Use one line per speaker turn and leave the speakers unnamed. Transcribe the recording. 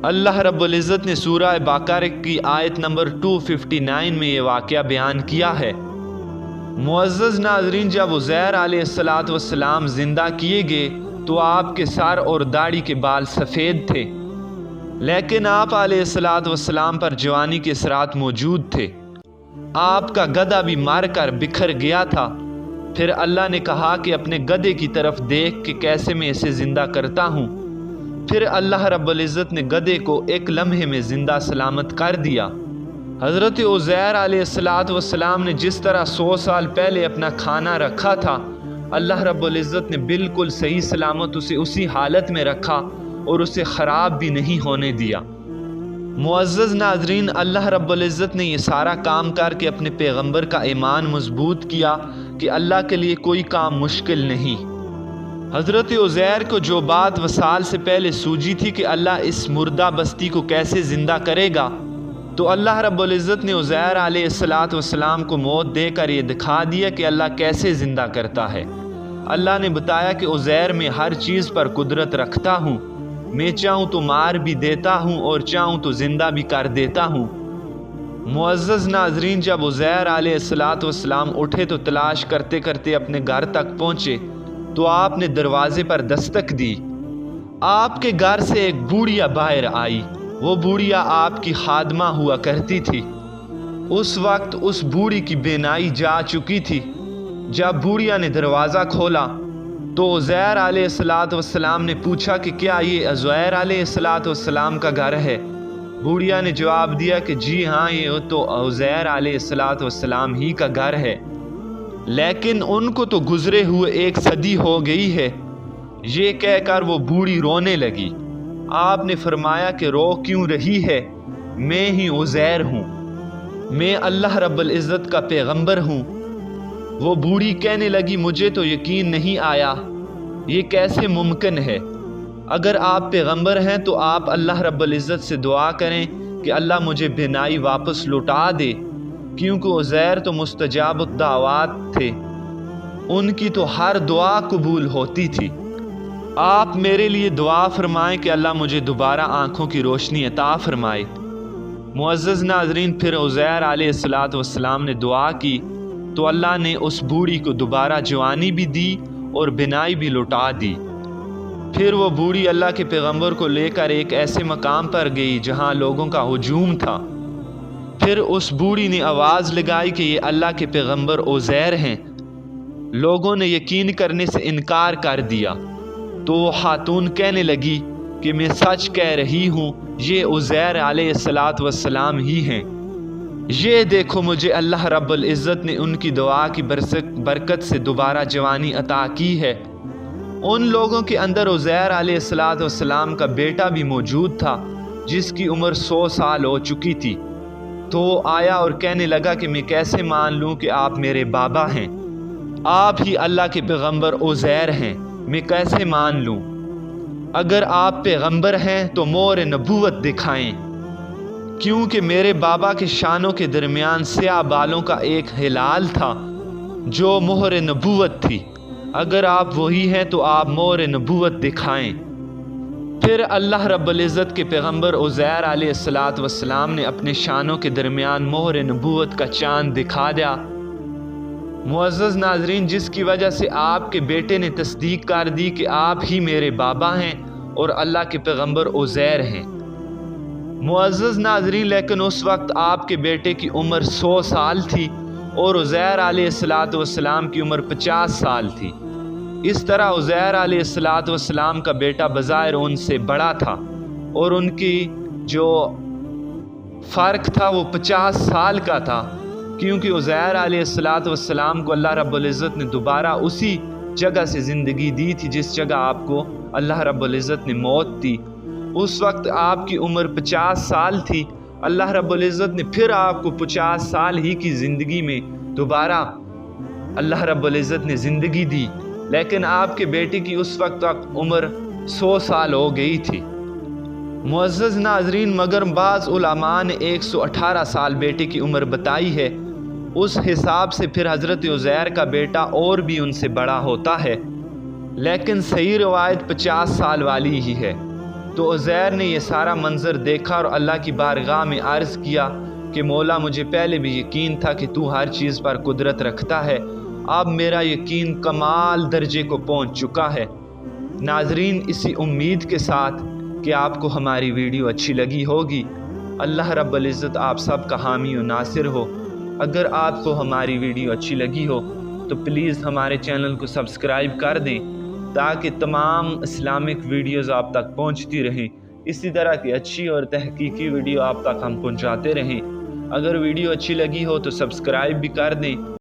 اللہ رب العزت نے سورہ بقرہ کی آیت نمبر 259 میں یہ واقعہ بیان کیا ہے۔ معزز ناظرین، جب عزیر علیہ السلام زندہ کیے گئے تو آپ کے سر اور داڑھی کے بال سفید تھے، لیکن آپ علیہ السلام پر جوانی کے اثرات موجود تھے۔ آپ کا گدھا بھی مر کر بکھر گیا تھا۔ پھر اللہ نے کہا کہ اپنے گدھے کی طرف دیکھ کہ کیسے میں اسے زندہ کرتا ہوں۔ پھر اللہ رب العزت نے گدھے کو ایک لمحے میں زندہ سلامت کر دیا۔ حضرت عزیر علیہ السلام نے جس طرح 100 سال پہلے اپنا کھانا رکھا تھا، اللہ رب العزت نے بالکل صحیح سلامت اسے اسی حالت میں رکھا اور اسے خراب بھی نہیں ہونے دیا۔ معزز ناظرین، اللہ رب العزت نے یہ سارا کام کر کے اپنے پیغمبر کا ایمان مضبوط کیا کہ اللہ کے لیے کوئی کام مشکل نہیں۔ حضرت عزیر کو جو بات وصال سے پہلے سوجی تھی کہ اللہ اس مردہ بستی کو کیسے زندہ کرے گا، تو اللہ رب العزت نے عزیر علیہ السلام کو موت دے کر یہ دکھا دیا کہ اللہ کیسے زندہ کرتا ہے۔ اللہ نے بتایا کہ عزیر میں ہر چیز پر قدرت رکھتا ہوں، میں چاہوں تو مار بھی دیتا ہوں اور چاہوں تو زندہ بھی کر دیتا ہوں۔ معزز ناظرین، جب عزیر علیہ السلام اٹھے تو تلاش کرتے کرتے اپنے گھر تک پہنچے تو آپ نے دروازے پر دستک دی۔ آپ کے گھر سے ایک بوڑھیا باہر آئی۔ وہ بوڑھیا آپ کی خادمہ ہوا کرتی تھی۔ اس وقت اس بوڑھی کی بینائی جا چکی تھی۔ جب بوڑھیا نے دروازہ کھولا تو عزیر علیہ السلام نے پوچھا کہ کیا یہ عزیر علیہ السلام کا گھر ہے؟ بوڑھیا نے جواب دیا کہ جی ہاں، یہ تو عزیر علیہ السلام ہی کا گھر ہے، لیکن ان کو تو گزرے ہوئے 1 صدی ہو گئی ہے۔ یہ کہہ کر وہ بوڑھی رونے لگی۔ آپ نے فرمایا کہ رو کیوں رہی ہے؟ میں ہی عزیر ہوں، میں اللہ رب العزت کا پیغمبر ہوں۔ وہ بوڑھی کہنے لگی مجھے تو یقین نہیں آیا، یہ کیسے ممکن ہے؟ اگر آپ پیغمبر ہیں تو آپ اللہ رب العزت سے دعا کریں کہ اللہ مجھے بینائی واپس لوٹا دے، کیونکہ عزیر تو مستجاب الدعوات تھے، ان کی تو ہر دعا قبول ہوتی تھی۔ آپ میرے لیے دعا فرمائیں کہ اللہ مجھے دوبارہ آنکھوں کی روشنی عطا فرمائے۔ معزز ناظرین، پھر عزیر علیہ السلام نے دعا کی تو اللہ نے اس بوڑھی کو دوبارہ جوانی بھی دی اور بینائی بھی لوٹا دی۔ پھر وہ بوڑھی اللہ کے پیغمبر کو لے کر ایک ایسے مقام پر گئی جہاں لوگوں کا ہجوم تھا۔ پھر اس بوڑھی نے آواز لگائی کہ یہ اللہ کے پیغمبر عزیر ہیں۔ لوگوں نے یقین کرنے سے انکار کر دیا تو وہ خاتون کہنے لگی کہ میں سچ کہہ رہی ہوں، یہ عزیر علیہ السلام ہی ہیں۔ یہ دیکھو، مجھے اللہ رب العزت نے ان کی دعا کی برکت سے دوبارہ جوانی عطا کی ہے۔ ان لوگوں کے اندر عزیر علیہ السلام کا بیٹا بھی موجود تھا جس کی عمر 100 سال ہو چکی تھی۔ تو وہ آیا اور کہنے لگا کہ میں کیسے مان لوں کہ آپ میرے بابا ہیں؟ آپ ہی اللہ کے پیغمبر عزیر ہیں، میں کیسے مان لوں؟ اگر آپ پیغمبر ہیں تو مہر نبوت دکھائیں، کیونکہ میرے بابا کے شانوں کے درمیان سیاہ بالوں کا ایک ہلال تھا جو مہر نبوت تھی۔ اگر آپ وہی ہیں تو آپ مہر نبوت دکھائیں۔ پھر اللہ رب العزت کے پیغمبر عزیر علیہ السلام نے اپنے شانوں کے درمیان مہر نبوت کا چاند دکھا دیا۔ معزز ناظرین، جس کی وجہ سے آپ کے بیٹے نے تصدیق کر دی کہ آپ ہی میرے بابا ہیں اور اللہ کے پیغمبر عزیر ہیں۔ معزز ناظرین، لیکن اس وقت آپ کے بیٹے کی عمر 100 سال تھی اور عزیر علیہ السلام کی عمر 50 سال تھی۔ اس طرح عزیر علیہ السلام کا بیٹا بظاہر ان سے بڑا تھا اور ان کی جو فرق تھا وہ 50 سال کا تھا، کیونکہ عزیر علیہ السلام کو اللہ رب العزت نے دوبارہ اسی جگہ سے زندگی دی تھی جس جگہ آپ کو اللہ رب العزت نے موت دی۔ اس وقت آپ کی عمر 50 سال تھی۔ اللہ رب العزت نے پھر آپ کو 50 سال ہی کی زندگی میں دوبارہ اللہ رب العزت نے زندگی دی، لیکن آپ کے بیٹے کی اس وقت تک عمر 100 سال ہو گئی تھی۔ معزز ناظرین، مگر بعض علماء نے 118 سال بیٹے کی عمر بتائی ہے۔ اس حساب سے پھر حضرت عزیر کا بیٹا اور بھی ان سے بڑا ہوتا ہے، لیکن صحیح روایت 50 سال والی ہی ہے۔ تو عزیر نے یہ سارا منظر دیکھا اور اللہ کی بارگاہ میں عرض کیا کہ مولا مجھے پہلے بھی یقین تھا کہ تو ہر چیز پر قدرت رکھتا ہے، اب میرا یقین کمال درجے کو پہنچ چکا ہے۔ ناظرین، اسی امید کے ساتھ کہ آپ کو ہماری ویڈیو اچھی لگی ہوگی، اللہ رب العزت آپ سب کا حامی و ناصر ہو۔ اگر آپ کو ہماری ویڈیو اچھی لگی ہو تو پلیز ہمارے چینل کو سبسکرائب کر دیں تاکہ تمام اسلامک ویڈیوز آپ تک پہنچتی رہیں۔ اسی طرح کی اچھی اور تحقیقی ویڈیو آپ تک ہم پہنچاتے رہیں۔ اگر ویڈیو اچھی لگی ہو تو سبسکرائب بھی کر دیں۔